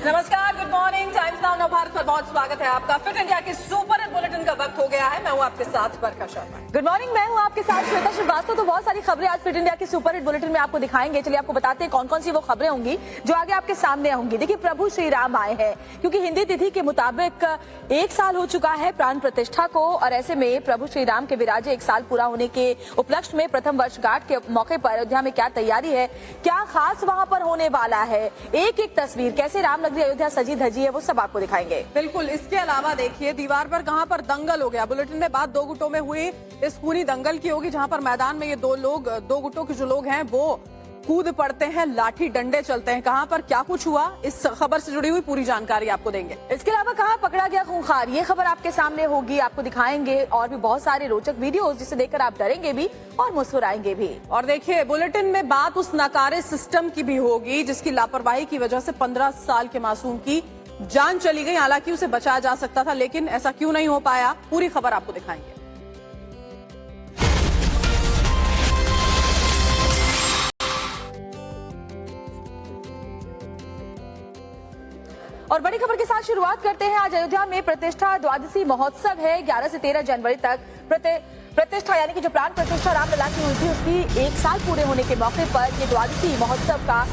नमस्कार, good morning. Times now नव भारत पर बहुत स्वागत है आपका। फिट इंडिया के सुपर हिट बुलेटिन का वक्त हो गया है। मैं हूं आपके साथ बरखा शर्मा। गुड मॉर्निंग, मैं हूं आपके साथ श्वेता श्रीवास्तव। तो बहुत सारी खबरें आज फिट इंडिया के सुपर हिट बुलेटिन में आपको दिखाएंगे। चलिए आपको बताते हैं कौन कौन सी वो खबरें होंगी जो आगे आपके सामने होंगी। देखिए, प्रभु श्री राम आए हैं, क्योंकि हिंदी तिथि के मुताबिक 1 साल हो चुका है प्राण प्रतिष्ठा को, और ऐसे में प्रभु श्री राम के विराजे 1 साल पूरा होने के उपलक्ष्य में प्रथम वर्षगांठ के मौके पर अयोध्या में क्या तैयारी है, क्या खास वहां पर होने वाला है, एक एक तस्वीर कैसे रामनगरी अयोध्या सजी धजी है, वो सब आपको दिखाएंगे। बिल्कुल। इसके अलावा देखिए, दीवार पर कहां पर दंगल हो गया। बुलेटिन में बात 2 गुटों में हुई इस खूनी दंगल की होगी, जहां पर मैदान में ये 2 गुटों के जो लोग हैं वो कूद पड़ते हैं, लाठी डंडे चलते हैं। कहां पर क्या कुछ हुआ, इस खबर से जुड़ी हुई पूरी जानकारी आपको देंगे। इसके अलावा कहां पकड़ा गया खूंखार, ये खबर आपके सामने होगी, आपको दिखाएंगे। और भी बहुत सारे रोचक वीडियोस जिसे देखकर आप डरेंगे भी और मुस्कुराएंगे भी। और देखिए, बुलेटिन में बात उस नकारे सिस्टम की भी होगी जिसकी लापरवाही की वजह से 15 साल के मासूम की जान चली गई। हालांकि उसे बचाया जा सकता था, लेकिन ऐसा क्यों नहीं हो पाया, पूरी खबर आपको दिखाएंगे। और बड़ी खबर के साथ शुरुआत करते हैं। आज अयोध्या में प्रतिष्ठा द्वादशी महोत्सव है। 11 से 13 जनवरी तक प्रतिष्ठा यानी कि जो प्राण प्रतिष्ठा रामलला की हुई थी, उसकी 1 साल पूरे होने के मौके पर ये द्वादशी महोत्सव का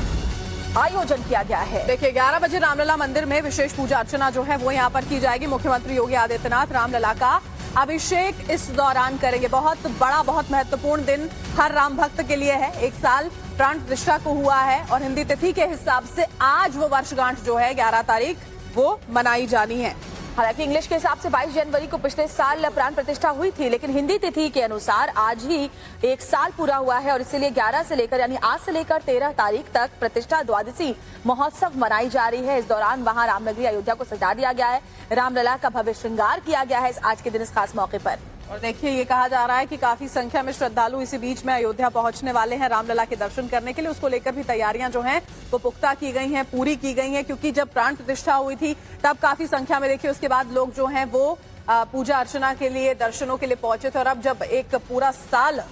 आयोजन किया गया है। देखिए, 11 बजे रामलला मंदिर में विशेष पूजा अर्चना जो है वो यहाँ पर की जाएगी। मुख्यमंत्री योगी आदित्यनाथ रामलला का अभिषेक इस दौरान करेंगे। बहुत बड़ा, बहुत महत्वपूर्ण दिन हर राम भक्त के लिए है। 1 साल प्राण प्रतिष्ठा को हुआ है और हिंदी तिथि के हिसाब से आज वो वर्षगांठ जो है 11 तारीख वो मनाई जानी है। हालांकि इंग्लिश के हिसाब से 22 जनवरी को पिछले साल प्राण प्रतिष्ठा हुई थी, लेकिन हिंदी तिथि के अनुसार आज ही 1 साल पूरा हुआ है और इसीलिए 11 से लेकर यानी आज से लेकर 13 तारीख तक प्रतिष्ठा द्वादशी महोत्सव मनाई जा रही है। इस दौरान वहां रामनगरी अयोध्या को सजा दिया गया है, रामलला का भव्य श्रृंगार किया गया है आज के दिन इस खास मौके पर। और देखिए, ये कहा जा रहा है कि काफी संख्या में श्रद्धालु इसी बीच में अयोध्या पहुंचने वाले हैं रामलला के दर्शन करने के लिए। उसको लेकर भी तैयारियां जो हैं वो पुख्ता की गई हैं, पूरी की गई हैं, क्योंकि जब प्राण प्रतिष्ठा हुई थी तब काफी संख्या में देखिए उसके बाद लोग जो हैं वो पूजा अर्चना के लिए, दर्शनों के लिए पहुंचे थे। और अब जब एक पूरा साल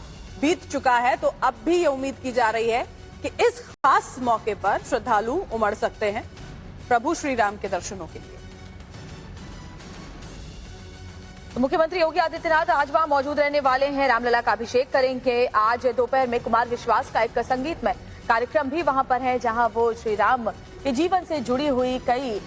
बीत चुका है तो अब भी ये उम्मीद की जा रही है कि इस खास मौके पर श्रद्धालु उमड़ सकते हैं प्रभु श्री राम के दर्शनों के लिए। तो मुख्यमंत्री योगी आदित्यनाथ आज वहां मौजूद रहने वाले हैं, रामलला का अभिषेक करेंगे। आज दोपहर में कुमार विश्वास का एक संगीतमय कार्यक्रम भी वहां पर है, जहां वो श्री राम के जीवन से जुड़ी हुई कई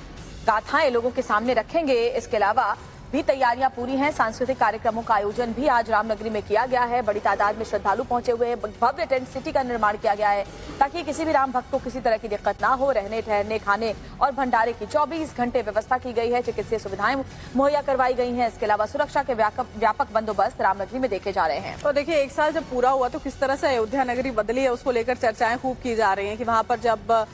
गाथाएं लोगों के सामने रखेंगे। इसके अलावा भी तैयारियां पूरी हैं। सांस्कृतिक कार्यक्रमों का आयोजन भी आज रामनगरी में किया गया है। बड़ी तादाद में श्रद्धालु पहुंचे हुए हैं। भव्य टेंट सिटी का निर्माण किया गया है ताकि किसी भी राम भक्त को किसी तरह की दिक्कत ना हो। रहने, ठहरने, खाने और भंडारे की 24 घंटे व्यवस्था की गई है। चिकित्सीय सुविधाएं मुहैया करवाई गई हैं। इसके अलावा सुरक्षा के व्यापक बंदोबस्त रामनगरी में देखे जा रहे हैं। तो देखिए, 1 साल जब पूरा हुआ तो किस तरह से अयोध्या नगरी बदली है, उसको लेकर चर्चाएं खूब की जा रही हैं कि वहां पर जब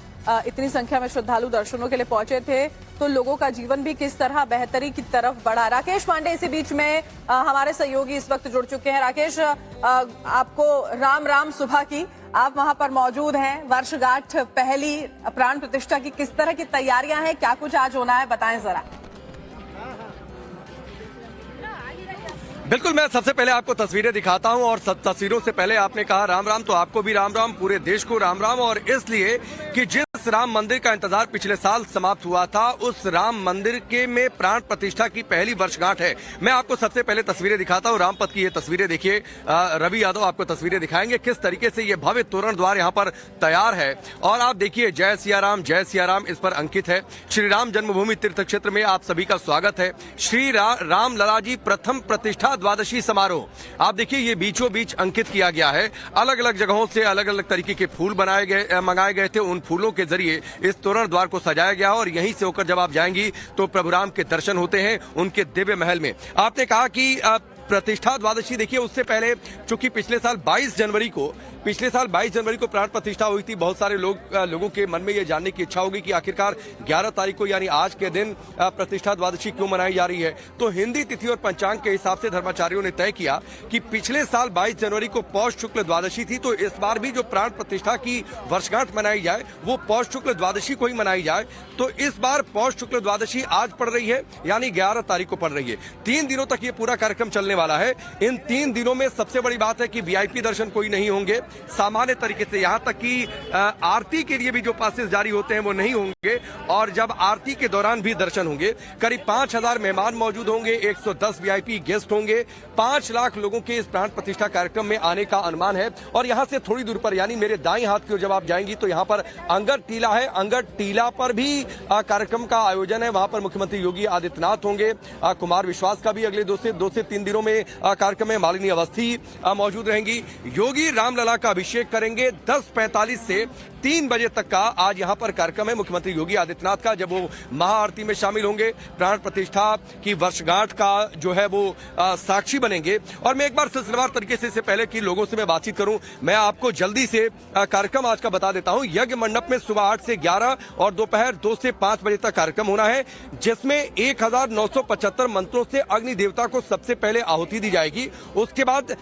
इतनी संख्या में श्रद्धालु दर्शनों के लिए पहुंचे थे तो लोगों का जीवन भी किस तरह बेहतरी की तरफ बढ़ा। राकेश पांडे इसी बीच में हमारे सहयोगी इस वक्त जुड़ चुके हैं। राकेश, आपको राम राम सुबह की, आप वहां पर मौजूद हैं। वर्षगांठ पहली प्राण प्रतिष्ठा की किस तरह की तैयारियां हैं, क्या कुछ आज होना है, बताएं जरा। बिल्कुल, मैं सबसे पहले आपको तस्वीरें दिखाता हूं और तस्वीरों से पहले आपने कहा राम राम, तो आपको भी राम राम, पूरे देश को राम राम। और इसलिए कि जिस राम मंदिर का इंतजार पिछले साल समाप्त हुआ था, उस राम मंदिर के में प्राण प्रतिष्ठा की पहली वर्षगांठ है। मैं आपको सबसे पहले तस्वीरें दिखाता हूं। रामपथ की ये तस्वीरें देखिए, रवि यादव आपको तस्वीरें दिखाएंगे किस तरीके से ये भव्य तोरण द्वार यहाँ पर तैयार है। और आप देखिए, जय सिया राम इस पर अंकित है। श्री राम जन्मभूमि तीर्थ क्षेत्र में आप सभी का स्वागत है। श्री राम लला जी प्रथम प्रतिष्ठा द्वादशी समारोह, आप देखिए ये बीचों बीच अंकित किया गया है। अलग अलग जगहों से अलग अलग तरीके के फूल मंगाए गए थे। उन फूलों के जरिए इस तोरण द्वार को सजाया गया और यहीं से होकर जब आप जाएंगी तो प्रभु राम के दर्शन होते हैं उनके दिव्य महल में। आपने कहा कि प्रतिष्ठा द्वादशी, देखिए उससे पहले चूंकि पिछले साल 22 जनवरी को प्राण प्रतिष्ठा हुई थी, बहुत सारे लोगों के मन में ये जानने की इच्छा होगी कि आखिरकार 11 तारीख को यानी आज के दिन प्रतिष्ठा द्वादशी क्यों मनाई जा रही है। तो हिंदी तिथि और पंचांग के हिसाब से धर्माचार्यों ने तय किया कि पिछले साल 22 जनवरी को पौष शुक्ल द्वादशी थी, तो इस बार भी जो प्राण प्रतिष्ठा की वर्षगांठ मनाई जाए वो पौष शुक्ल द्वादशी को ही मनाई जाए। तो इस बार पौष शुक्ल द्वादशी आज पड़ रही है, यानी 11 तारीख को पड़ रही है। 3 दिनों तक ये पूरा कार्यक्रम चलने वाला है। इन 3 दिनों में सबसे बड़ी बात है कि वीआईपी दर्शन कोई नहीं होंगे, सामान्य तरीके से, यहाँ तक कि आरती के लिए भी जो पासेस जारी होते हैं वो नहीं होंगे। और जब आरती के दौरान भी दर्शन होंगे, करीब 5000 मेहमान मौजूद होंगे, 110 वीआईपी गेस्ट होंगे, 5 लाख लोगों के इस प्राण प्रतिष्ठा कार्यक्रम में आने का अनुमान है। और यहाँ से थोड़ी दूर पर, यानी मेरे दाईं हाथ की ओर जब आप जाएंगी तो यहाँ पर अंगद टीला है, अंगद टीला पर भी कार्यक्रम का आयोजन है। वहां पर मुख्यमंत्री योगी आदित्यनाथ होंगे, कुमार विश्वास का भी अगले 2 से 3 दिनों में कार्यक्रम है, मालिनी अवस्थी मौजूद रहेंगी। योगी रामलला का अभिषेक करेंगे 10:45 से 3 बजे तक का आज यहाँ पर कार्यक्रम है मुख्यमंत्री योगी आदित्यनाथ का, जब वो महाआरती में शामिल होंगे, प्राण प्रतिष्ठा की वर्षगांठ का जो है वो साक्षी बनेंगे। और मैं एक बार सिलसिलेवार तरीके से पहले कि लोगों से मैं बातचीत करूं, मैं आपको जल्दी से कार्यक्रम आज का बता देता हूं। यज्ञ मंडप में सुबह 8 से 11 और दोपहर 2 से 5 बजे तक कार्यक्रम होना है, जिसमें 1975 मंत्रों से अग्नि देवता को सबसे पहले आहुति दी जाएगी। उसके बाद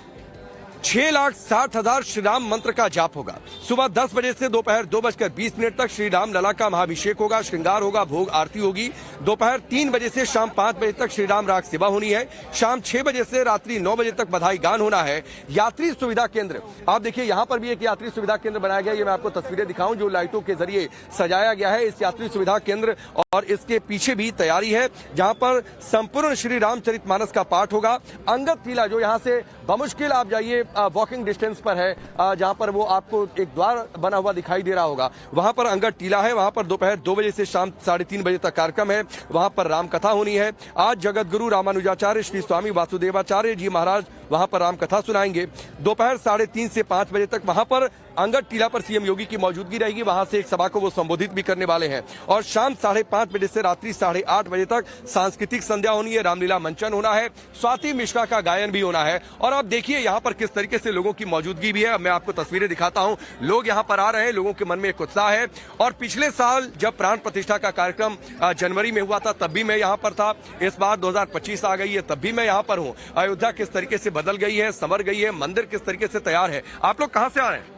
6,60,000 श्री राम मंत्र का जाप होगा। सुबह 10 बजे से दोपहर 2:20 तक श्री राम लला का महाभिषेक होगा, श्रृंगार होगा, भोग आरती होगी। दोपहर 3 बजे से शाम 5 बजे तक श्री राम राग सेवा होनी है। शाम 6 बजे से रात्रि 9 बजे तक बधाई गान होना है। यात्री सुविधा केंद्र, आप देखिए यहाँ पर भी एक यात्री सुविधा केंद्र बनाया गया है। ये मैं आपको तस्वीरें दिखाऊं जो लाइटों के जरिए सजाया गया है इस यात्री सुविधा केंद्र, और इसके पीछे भी तैयारी है जहां पर संपूर्ण श्री रामचरितमानस का पाठ होगा। अंगद टीला जो यहाँ से बमुश्किल आप जाइए वॉकिंग डिस्टेंस पर है, जहां पर वो आपको एक द्वार बना हुआ दिखाई दे रहा होगा, वहां पर अंगद टीला है। वहां पर दोपहर 2 बजे से शाम 3:30 बजे तक कार्यक्रम है। वहां पर राम कथा होनी है। आज जगत गुरु रामानुजाचार्य श्री स्वामी वासुदेवाचार्य जी महाराज वहां पर राम कथा सुनाएंगे। दोपहर 3:30 से 5 बजे तक वहां पर अंगद टीला पर सीएम योगी की मौजूदगी रहेगी। वहां से एक सभा को वो संबोधित भी करने वाले हैं। और शाम 5:30 बजे से रात्रि 8:30 बजे तक सांस्कृतिक संध्या होनी है, रामलीला मंचन होना है, स्वाति मिश्रा का गायन भी होना है। और आप देखिए यहाँ पर किस तरीके से लोगों की मौजूदगी भी है। अब मैं आपको तस्वीरें दिखाता हूँ, लोग यहाँ पर आ रहे हैं, लोगों के मन में एक उत्साह है। और पिछले साल जब प्राण प्रतिष्ठा का कार्यक्रम जनवरी में हुआ था तब भी मैं यहाँ पर था। इस बार 2025 आ गई है तब भी मैं यहाँ पर हूँ। अयोध्या किस तरीके से बदल गई है, संवर गई है, मंदिर किस तरीके से तैयार है। आप लोग कहाँ से आ रहे हैं?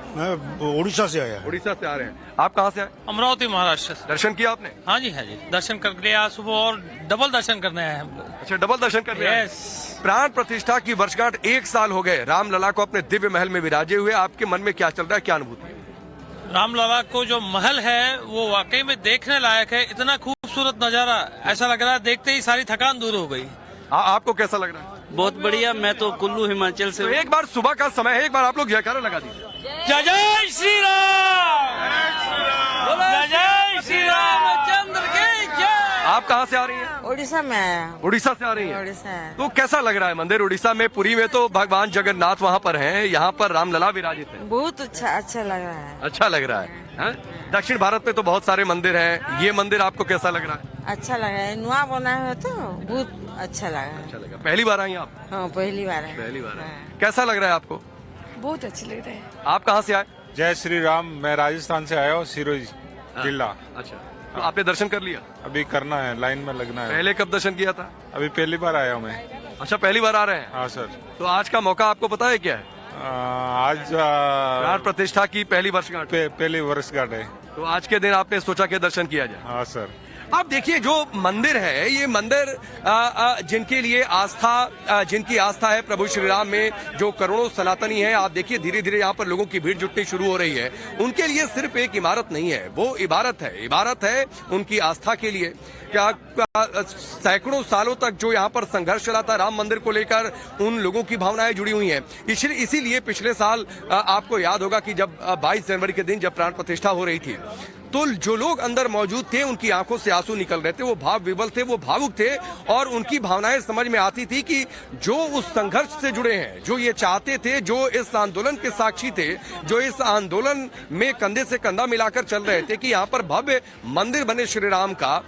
मैं उड़ीसा से आया। उड़ीसा से आ रहे हैं। आप कहाँ से आए? अमरावती महाराष्ट्र से। दर्शन किया आपने? हाँ जी, दर्शन कर लिया सुबह, और डबल दर्शन करने आए हम लोग। अच्छा, डबल दर्शन करने आए। प्राण प्रतिष्ठा की वर्षगांठ 1 साल हो गए रामलला को अपने दिव्य महल में विराजे हुए। आपके मन में क्या चल रहा है, क्या अनुभूति है? रामलला को जो महल है वो वाकई में देखने लायक है। इतना खूबसूरत नजारा, ऐसा लग रहा है देखते ही सारी थकान दूर हो गई। आपको कैसा लग रहा है? बहुत बढ़िया। मैं तो कुल्लू हिमाचल से। तो एक बार सुबह का समय है, एक बार आप लोग जयकारा लगा दीजिए। जय जय श्री राम, जय जय श्री रामचंद्र की जय। आप कहाँ से आ रही हैं? उड़ीसा में आया। उड़ीसा से आ रही हैं? उड़ीसा है। तो कैसा लग रहा है मंदिर? उड़ीसा में पुरी में तो भगवान जगन्नाथ वहाँ पर हैं, यहाँ पर रामलला विराजित है। बहुत अच्छा लग रहा है। अच्छा लग रहा है। दक्षिण भारत में तो बहुत सारे मंदिर हैं, ये मंदिर आपको कैसा लग रहा है? अच्छा लग रहा है, नुआ बना है तो बहुत अच्छा लगा है। अच्छा लगा। पहली बार आई आप? हाँ, पहली बार है। पहली बार है। कैसा लग रहा है आपको? बहुत अच्छे लग रहे हैं। आप कहाँ से आए? जय श्री राम। मैं राजस्थान से आया हूँ, सिरोही जिला। अच्छा, तो आपने दर्शन कर लिया? अभी करना है, लाइन में लगना है। पहले कब दर्शन किया था? अभी पहली बार आया हूँ मैं। अच्छा, पहली बार आ रहे हैं? हाँ सर। तो आज का मौका आपको पता है क्या है? आज प्राण प्रतिष्ठा की पहली वर्षगांठ। पहली वर्षगांठ है। तो आज के दिन आपने सोचा कि दर्शन किया जाए। हाँ सर। आप देखिए जो मंदिर है, ये मंदिर जिनके लिए आस्था, जिनकी आस्था है प्रभु श्री राम में, जो करोड़ों सनातनी हैं, आप देखिए धीरे धीरे यहाँ पर लोगों की भीड़ जुटनी शुरू हो रही है। उनके लिए सिर्फ एक इमारत नहीं है, वो इबारत है। इबारत है उनकी आस्था के लिए। क्या सैकड़ों सालों तक जो यहाँ पर संघर्ष चला था राम मंदिर को लेकर, उन लोगों की भावनाएं जुड़ी हुई हैं। इसीलिए पिछले साल आपको याद होगा कि जब 22 जनवरी के दिन जब प्राण प्रतिष्ठा हो रही थी, तो जो लोग अंदर मौजूद थे उनकी आंखों से आंसू निकल रहे थे, वो भाव विवल थे, वो भावुक थे। और उनकी भावनाएं समझ में आती थी कि जो उस संघर्ष से जुड़े हैं, जो ये चाहते थे, जो इस आंदोलन के साक्षी थे, जो इस आंदोलन में कंधे से कंधा मिलाकर चल रहे थे कि यहाँ पर भव्य मंदिर बने श्री राम का,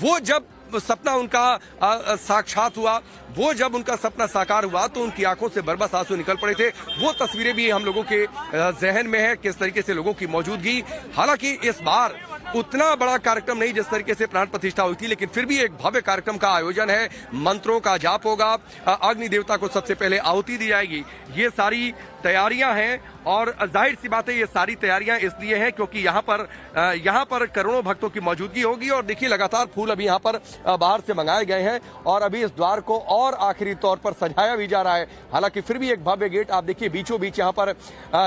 वो जब सपना उनका साक्षात हुआ, वो जब उनका सपना साकार हुआ तो उनकी आंखों से बरबस आंसू निकल पड़े थे। वो तस्वीरें भी हम लोगों के जहन में है, किस तरीके से लोगों की मौजूदगी। हालांकि इस बार उतना बड़ा कार्यक्रम नहीं जिस तरीके से प्राण प्रतिष्ठा हुई थी, लेकिन फिर भी एक भव्य कार्यक्रम का आयोजन है। मंत्रों का जाप होगा, अग्नि देवता को सबसे पहले आहुति दी जाएगी। ये सारी तैयारियां हैं और जाहिर सी बात है ये सारी तैयारियां इसलिए हैं क्योंकि यहाँ पर करोड़ों भक्तों की मौजूदगी होगी। और देखिए लगातार फूल अभी यहाँ पर बाहर से मंगाए गए हैं और अभी इस द्वार को और आखिरी तौर पर सजाया भी जा रहा है। हालांकि फिर भी एक भव्य गेट आप देखिए बीचों बीच यहाँ पर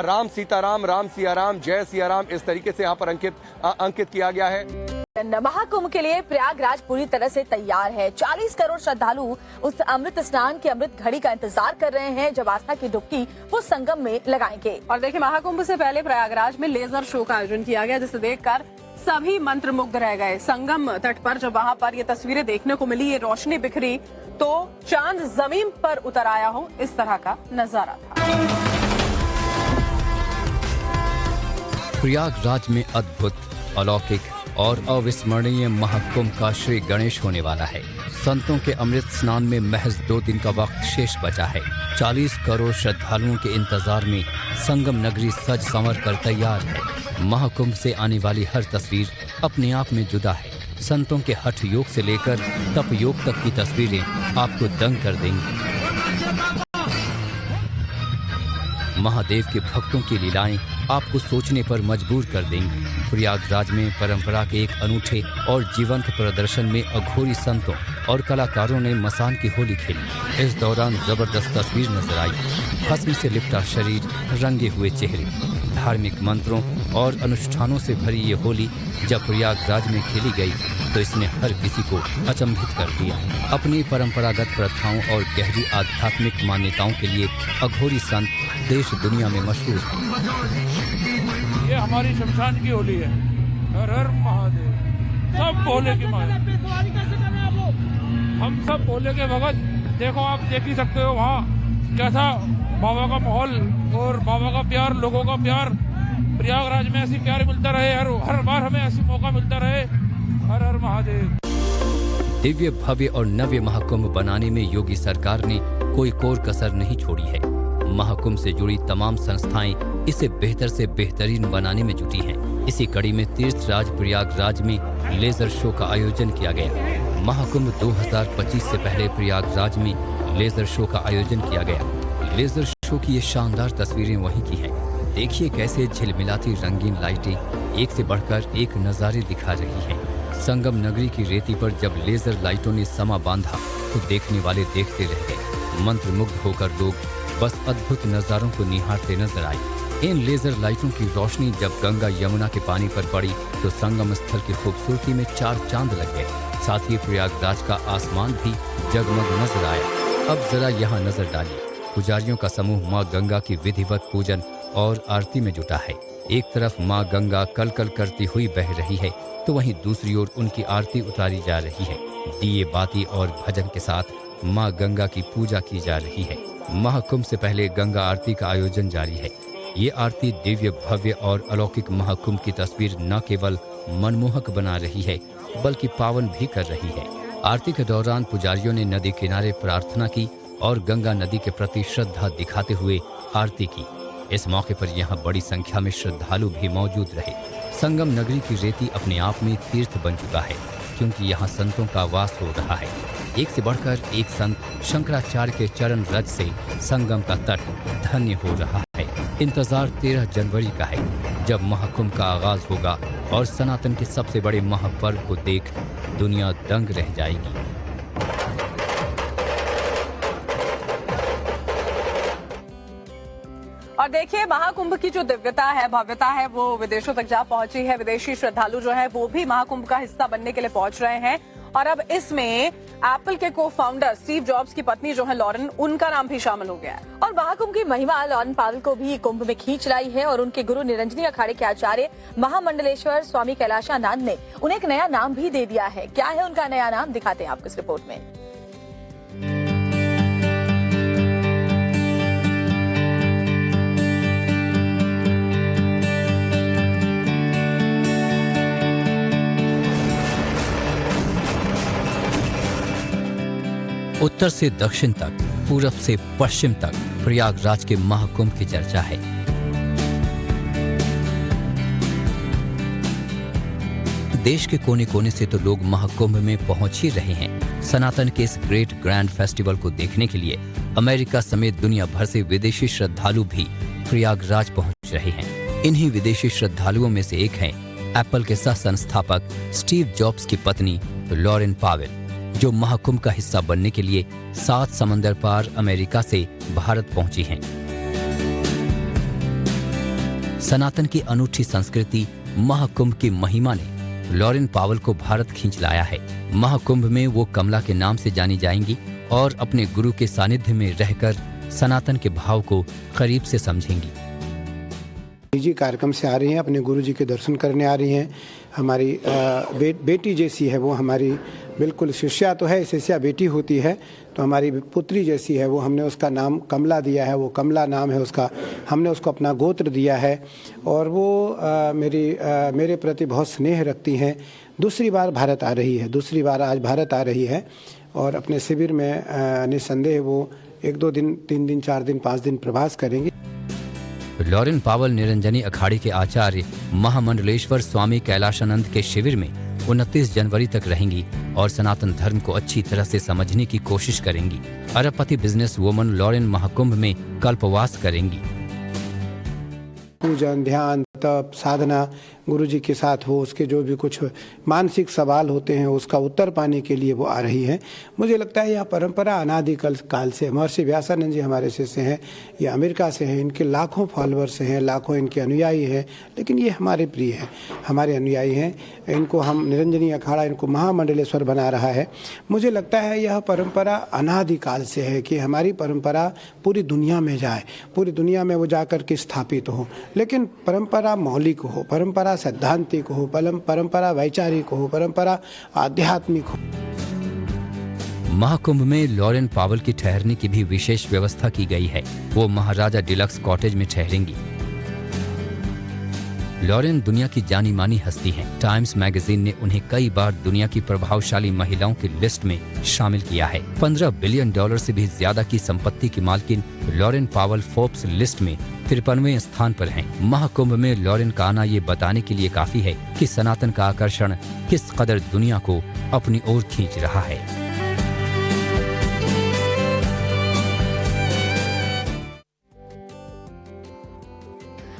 राम सीताराम, राम सिया राम, जय सिया राम इस तरीके से यहाँ पर अंकित किया गया है। महाकुंभ के लिए प्रयागराज पूरी तरह से तैयार है। 40 करोड़ श्रद्धालु उस अमृत स्नान की अमृत घड़ी का इंतजार कर रहे हैं जब आस्था की डुबकी वो संगम में लगाएंगे। और देखिए महाकुंभ से पहले प्रयागराज में लेजर शो का आयोजन किया गया जिसे देखकर सभी मंत्रमुग्ध रह गए। संगम तट पर जब वहां पर ये तस्वीरें देखने को मिली, ये रोशनी बिखरी तो चांद जमीन पर उतर आया हो इस तरह का नजारा था। प्रयागराज में अद्भुत, अलौकिक और अविस्मरणीय महाकुंभ का श्री गणेश होने वाला है। संतों के अमृत स्नान में महज 2 दिन का वक्त शेष बचा है। 40 करोड़ श्रद्धालुओं के इंतजार में संगम नगरी सज संवर कर तैयार है। महाकुंभ से आने वाली हर तस्वीर अपने आप में जुदा है। संतों के हठ योग से लेकर तप योग तक की तस्वीरें आपको दंग कर देंगी। महादेव के भक्तों की लीलाएं आपको सोचने पर मजबूर कर देंगी। प्रयागराज में परंपरा के एक अनूठे और जीवंत प्रदर्शन में अघोरी संतों और कलाकारों ने मसान की होली खेली। इस दौरान जबरदस्त तस्वीर नजर आई। भस्म से लिपटा शरीर, रंगे हुए चेहरे, धार्मिक मंत्रों और अनुष्ठानों से भरी ये होली जब प्रयागराज में खेली गई तो इसने हर किसी को अचंभित कर दिया। अपनी परंपरागत प्रथाओं और गहरी आध्यात्मिक मान्यताओं के लिए अघोरी संत देश दुनिया में मशहूर है। ये हमारी शमशान की होली है। हर हर महादेव। सब भोले की माँ। हम सब भोले के भगत। देखो आप देख ही सकते हो वहाँ कैसा बाबा का माहौल और बाबा का प्यार, लोगों का प्यार। प्रयागराज में ऐसी प्यार मिलता रहे, हर बार हमें ऐसी मौका मिलता रहे। हर हर महादेव। दिव्य, भव्य और नव्य महाकुंभ बनाने में योगी सरकार ने कोई कोर कसर नहीं छोड़ी है। महाकुंभ से जुड़ी तमाम संस्थाएं इसे बेहतर से बेहतरीन बनाने में जुटी हैं। इसी कड़ी में तीर्थराज प्रयागराज में लेजर शो का आयोजन किया गया। महाकुंभ 2025 से पहले प्रयागराज में लेजर शो का आयोजन किया गया। लेजर शो की ये शानदार तस्वीरें वहीं की हैं। देखिए कैसे झिलमिलाती रंगीन लाइटें एक से बढ़कर एक नजारे दिखा रही हैं। संगम नगरी की रेती पर जब लेजर लाइटों ने समा बांधा तो देखने वाले देखते रह गए। मंत्रमुग्ध होकर लोग बस अद्भुत नजारों को निहारते नजर आए। इन लेजर लाइटों की रोशनी जब गंगा यमुना के पानी पर पड़ी तो संगम स्थल की खूबसूरती में 4 चांद लग गए। साथ ही प्रयागराज का आसमान भी जगमग नजर आया। अब जरा यहाँ नजर डालिए। पुजारियों का समूह माँ गंगा की विधिवत पूजन और आरती में जुटा है। एक तरफ माँ गंगा कलकल करती हुई बह रही है तो वहीं दूसरी ओर उनकी आरती उतारी जा रही है। दिए बाती और भजन के साथ माँ गंगा की पूजा की जा रही है। महाकुंभ से पहले गंगा आरती का आयोजन जारी है। ये आरती दिव्य, भव्य और अलौकिक महाकुंभ की तस्वीर न केवल मनमोहक बना रही है बल्कि पावन भी कर रही है। आरती के दौरान पुजारियों ने नदी किनारे प्रार्थना की और गंगा नदी के प्रति श्रद्धा दिखाते हुए आरती की। इस मौके पर यहाँ बड़ी संख्या में श्रद्धालु भी मौजूद रहे। संगम नगरी की रेती अपने आप में तीर्थ बन चुका है क्योंकि यहाँ संतों का वास हो रहा है। एक से बढ़कर एक संत शंकराचार्य के चरण रज से संगम का तट धन्य हो रहा है। इंतजार 13 जनवरी का है जब महाकुंभ का आगाज होगा और सनातन के सबसे बड़े महापर्व को देख दुनिया दंग रह जाएगी। और देखिए महाकुंभ की जो दिव्यता है, भव्यता है, वो विदेशों तक जा पहुंची है। विदेशी श्रद्धालु जो है वो भी महाकुंभ का हिस्सा बनने के लिए पहुंच रहे हैं। और अब इसमें एप्पल के को फाउंडर स्टीव जॉब्स की पत्नी जो है लॉरेन, उनका नाम भी शामिल हो गया है। और महाकुंभ की महिमा लॉरेन पावेल को भी कुंभ में खींच लाई है और उनके गुरु निरंजनी अखाड़े के आचार्य महामंडलेश्वर स्वामी कैलाशानंद ने उन्हें एक नया नाम भी दे दिया है। क्या है उनका नया नाम, दिखाते हैं आपको इस रिपोर्ट में। उत्तर से दक्षिण तक, पूरब से पश्चिम तक प्रयागराज के महाकुंभ की चर्चा है। देश के कोने कोने से तो लोग महाकुंभ में पहुंच ही रहे हैं। सनातन के इस ग्रेट ग्रैंड फेस्टिवल को देखने के लिए अमेरिका समेत दुनिया भर से विदेशी श्रद्धालु भी प्रयागराज पहुंच रहे हैं। इन्हीं विदेशी श्रद्धालुओं में से एक हैं एप्पल के सह संस्थापक स्टीव जॉब्स की पत्नी लॉरेन पावेल, जो महाकुंभ का हिस्सा बनने के लिए 7 समंदर पार अमेरिका से भारत पहुंची हैं। सनातन की अनूठी संस्कृति महाकुंभ की महिमा ने लॉरेन पावेल को भारत खींच लाया है। महाकुंभ में वो कमला के नाम से जानी जाएंगी और अपने गुरु के सानिध्य में रहकर सनातन के भाव को करीब से समझेंगी। जी कार्यक्रम से आ रही हैं, अपने गुरु जी के दर्शन करने आ रही हैं। हमारी बेटी जैसी है वो, हमारी बिल्कुल शिष्या तो है, शिष्या बेटी होती है तो हमारी पुत्री जैसी है वो। हमने उसका नाम कमला दिया है, वो कमला नाम है उसका, हमने उसको अपना गोत्र दिया है और वो मेरे प्रति बहुत स्नेह रखती हैं। दूसरी बार भारत आ रही है, दूसरी बार आज भारत आ रही है और अपने शिविर में निस्संदेह वो 1-2 दिन, 3 दिन, 4 दिन, 5 दिन प्रवास करेंगी। लॉरेन पावेल निरंजनी अखाड़े के आचार्य महामंडलेश्वर स्वामी कैलाशानंद के शिविर में 29 जनवरी तक रहेंगी और सनातन धर्म को अच्छी तरह से समझने की कोशिश करेंगी। अरबपति बिजनेस वुमन लॉरेन महाकुंभ में कल्पवास करेंगी। पूजन, ध्यान, तप, साधना गुरु जी के साथ हो, उसके जो भी कुछ मानसिक सवाल होते हैं उसका उत्तर पाने के लिए वो आ रही है। मुझे लगता है यह परंपरा अनादिकाल काल से, महर्षि व्यासानंद जी हमारे शिष्य हैं, ये अमेरिका से हैं, इनके लाखों फॉलोअर्स हैं, लाखों इनके अनुयायी हैं, लेकिन ये हमारे प्रिय हैं, हमारे अनुयायी हैं। इनको हम निरंजनी अखाड़ा, इनको महामंडलेश्वर बना रहा है। मुझे लगता है यह परंपरा अनादिकाल से है कि हमारी परंपरा पूरी दुनिया में जाए, पूरी दुनिया में वो जाकर के स्थापित हो, लेकिन परंपरा मौलिक हो, परंपरा सैद्धांतिक हो, परंपरा वैचारिक हो, परंपरा आध्यात्मिक हो। महाकुंभ में लॉरेन पावेल की ठहरने की भी विशेष व्यवस्था की गई है। वो महाराजा डिलक्स कॉटेज में ठहरेंगी। लॉरेन दुनिया की जानी मानी हस्ती हैं। टाइम्स मैगजीन ने उन्हें कई बार दुनिया की प्रभावशाली महिलाओं की लिस्ट में शामिल किया है। $15 बिलियन से भी ज्यादा की संपत्ति की मालकिन लॉरेन पावेल फोर्ब्स लिस्ट में 53वें स्थान पर हैं। महाकुंभ में लॉरेन का आना ये बताने के लिए काफी है कि सनातन का आकर्षण किस कदर दुनिया को अपनी ओर खींच रहा है।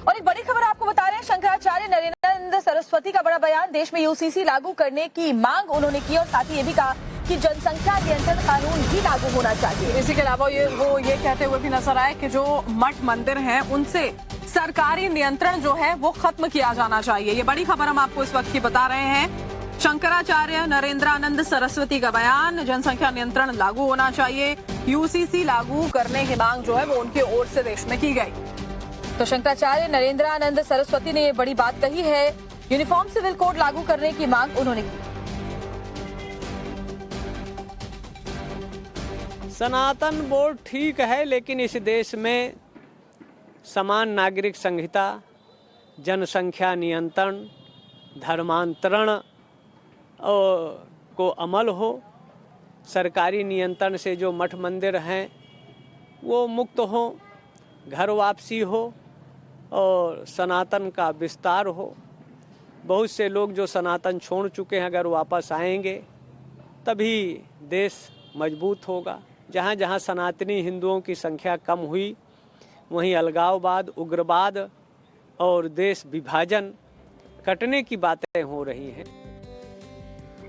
और एक बड़ी खबर आपको बता रहे हैं, शंकराचार्य नरेंद्र सरस्वती का बड़ा बयान। देश में यूसीसी लागू करने की मांग उन्होंने की और साथ ही ये भी कहा कि जनसंख्या नियंत्रण कानून भी लागू होना चाहिए। इसी के अलावा वो ये कहते हुए भी नजर आए कि जो मठ मंदिर हैं उनसे सरकारी नियंत्रण जो है वो खत्म किया जाना चाहिए। ये बड़ी खबर हम आपको इस वक्त की बता रहे हैं। शंकराचार्य नरेंद्रानंद सरस्वती का बयान, जनसंख्या नियंत्रण लागू होना चाहिए, यूसीसी लागू करने की मांग जो है वो उनकी ओर से देश में की गई। तो शंकराचार्य नरेंद्रानंद सरस्वती ने ये बड़ी बात कही है। यूनिफॉर्म सिविल कोड लागू करने की मांग उन्होंने की। सनातन बोर्ड ठीक है, लेकिन इस देश में समान नागरिक संहिता, जनसंख्या नियंत्रण, धर्मांतरण को अमल हो, सरकारी नियंत्रण से जो मठ मंदिर हैं वो मुक्त हो, घर वापसी हो और सनातन का विस्तार हो। बहुत से लोग जो सनातन छोड़ चुके हैं अगर वापस आएंगे तभी देश मजबूत होगा। जहाँ जहाँ सनातनी हिंदुओं की संख्या कम हुई वहीं अलगाववाद, उग्रवाद और देश विभाजन कटने की बातें हो रही हैं।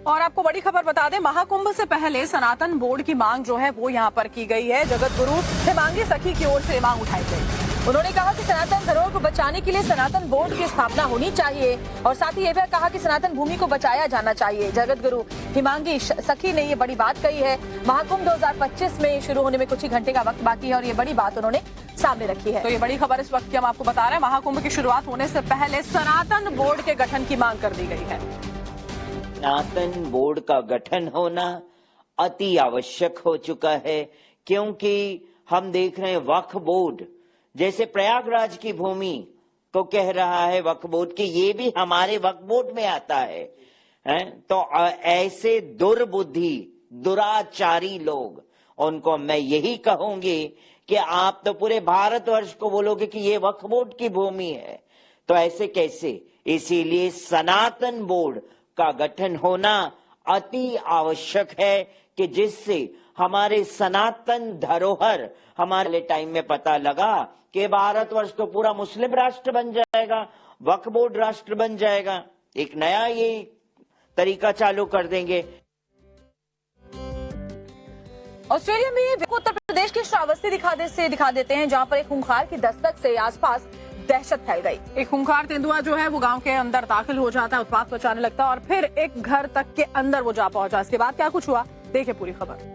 और आपको बड़ी खबर बता दें, महाकुंभ से पहले सनातन बोर्ड की मांग जो है वो यहाँ पर की गई है। जगत गुरु हिमांगी सखी की ओर से मांग उठाई गई। उन्होंने कहा कि सनातन धरोहर को बचाने के लिए सनातन बोर्ड की स्थापना होनी चाहिए और साथ ही ये भी कहा कि सनातन भूमि को बचाया जाना चाहिए। जगत गुरु हिमांगी सखी ने ये बड़ी बात कही है। महाकुंभ 2025 में शुरू होने में कुछ ही घंटे का वक्त बाकी है और ये बड़ी बात उन्होंने सामने रखी है। तो ये बड़ी खबर इस वक्त की हम आपको बता रहे हैं। महाकुंभ की शुरुआत होने से पहले सनातन बोर्ड के गठन की मांग कर दी गई है। सनातन बोर्ड का गठन होना अति आवश्यक हो चुका है, क्योंकि हम देख रहे हैं वक्फ बोर्ड जैसे प्रयागराज की भूमि को कह रहा है वक्फ बोर्ड कि ये भी हमारे वक्फ बोर्ड में आता है, तो ऐसे दुर्बुद्धि दुराचारी लोग, उनको मैं यही कहूंगी कि आप तो पूरे भारतवर्ष को बोलोगे कि ये वक्फ बोर्ड की भूमि है, तो ऐसे कैसे। इसीलिए सनातन बोर्ड का गठन होना अति आवश्यक है कि जिससे हमारे सनातन धरोहर हमारे टाइम में पता लगा कि भारतवर्ष तो पूरा मुस्लिम राष्ट्र बन जाएगा, वक्फ बोर्ड राष्ट्र बन जाएगा, एक नया ये तरीका चालू कर देंगे। ऑस्ट्रेलिया में उत्तर प्रदेश के श्रावस्ती दिखा देते हैं, जहां पर एक खूंखार की दस्तक से आसपास दहशत फैल गई। एक खूंखार तेंदुआ जो है वो गांव के अंदर दाखिल हो जाता है, उत्पात मचाने लगता है और फिर एक घर तक के अंदर वो जा पहुंचा। इसके बाद क्या कुछ हुआ, देखिए पूरी खबर।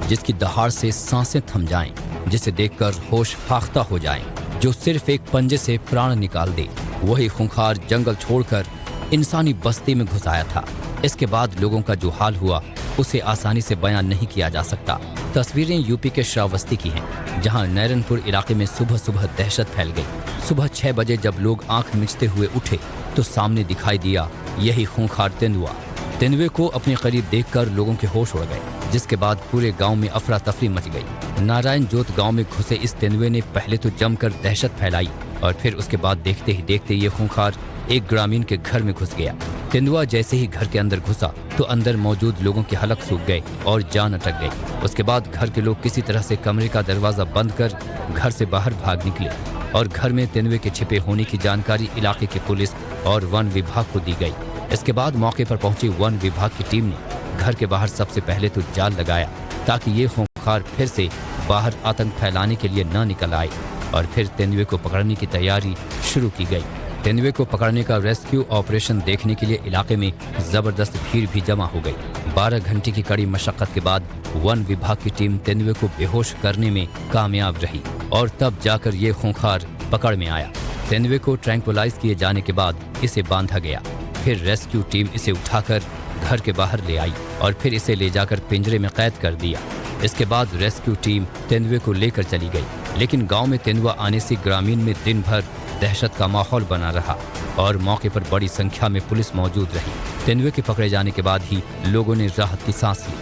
जिसकी दहाड़ से सांसें थम जाएं, जिसे देखकर होश फाख्ता हो जाएं, जो सिर्फ एक पंजे से प्राण निकाल दे, वही खूंखार जंगल छोड़कर इंसानी बस्ती में घुस आया था। इसके बाद लोगों का जो हाल हुआ उसे आसानी से बयान नहीं किया जा सकता। तस्वीरें यूपी के श्रावस्ती की हैं, जहां नैरनपुर इलाके में सुबह सुबह दहशत फैल गई। सुबह 6 बजे जब लोग आंख मिचते हुए उठे तो सामने दिखाई दिया यही खूंखार तेंदुआ। तेंदुए को अपने करीब देखकर लोगों के होश उड़ गए, जिसके बाद पूरे गांव में अफरा तफरी मच गई। नारायण जोत गांव में घुसे इस तेंदुए ने पहले तो जमकर दहशत फैलाई और फिर उसके बाद देखते ही देखते ये खूंखार एक ग्रामीण के घर में घुस गया। तेंदुआ जैसे ही घर के अंदर घुसा तो अंदर मौजूद लोगों के हलक सूख गए और जान अटक गई। उसके बाद घर के लोग किसी तरह से कमरे का दरवाजा बंद कर घर से बाहर भाग निकले और घर में तेंदुए के छिपे होने की जानकारी इलाके की पुलिस और वन विभाग को दी गई। इसके बाद मौके पर पहुंची वन विभाग की टीम ने घर के बाहर सबसे पहले तो जाल लगाया ताकि ये खूंखार फिर से बाहर आतंक फैलाने के लिए न निकल आए और फिर तेंदुए को पकड़ने की तैयारी शुरू की गई। तेंदुए को पकड़ने का रेस्क्यू ऑपरेशन देखने के लिए इलाके में जबरदस्त भीड़ भी जमा हो गई। 12 घंटे की कड़ी मशक्कत के बाद वन विभाग की टीम तेंदुए को बेहोश करने में कामयाब रही और तब जाकर ये खूंखार पकड़ में आया। तेंदुए को ट्रैंक्विलाइज किए जाने के बाद इसे बांधा गया। फिर रेस्क्यू टीम इसे उठाकर घर के बाहर ले आई और फिर इसे ले जाकर पिंजरे में कैद कर दिया। इसके बाद रेस्क्यू टीम तेंदुए को लेकर चली गई, लेकिन गांव में तेंदुआ आने से ग्रामीण में दिन भर दहशत का माहौल बना रहा और मौके पर बड़ी संख्या में पुलिस मौजूद रही। तेंदुए के पकड़े जाने के बाद ही लोगों ने राहत की सांस ली।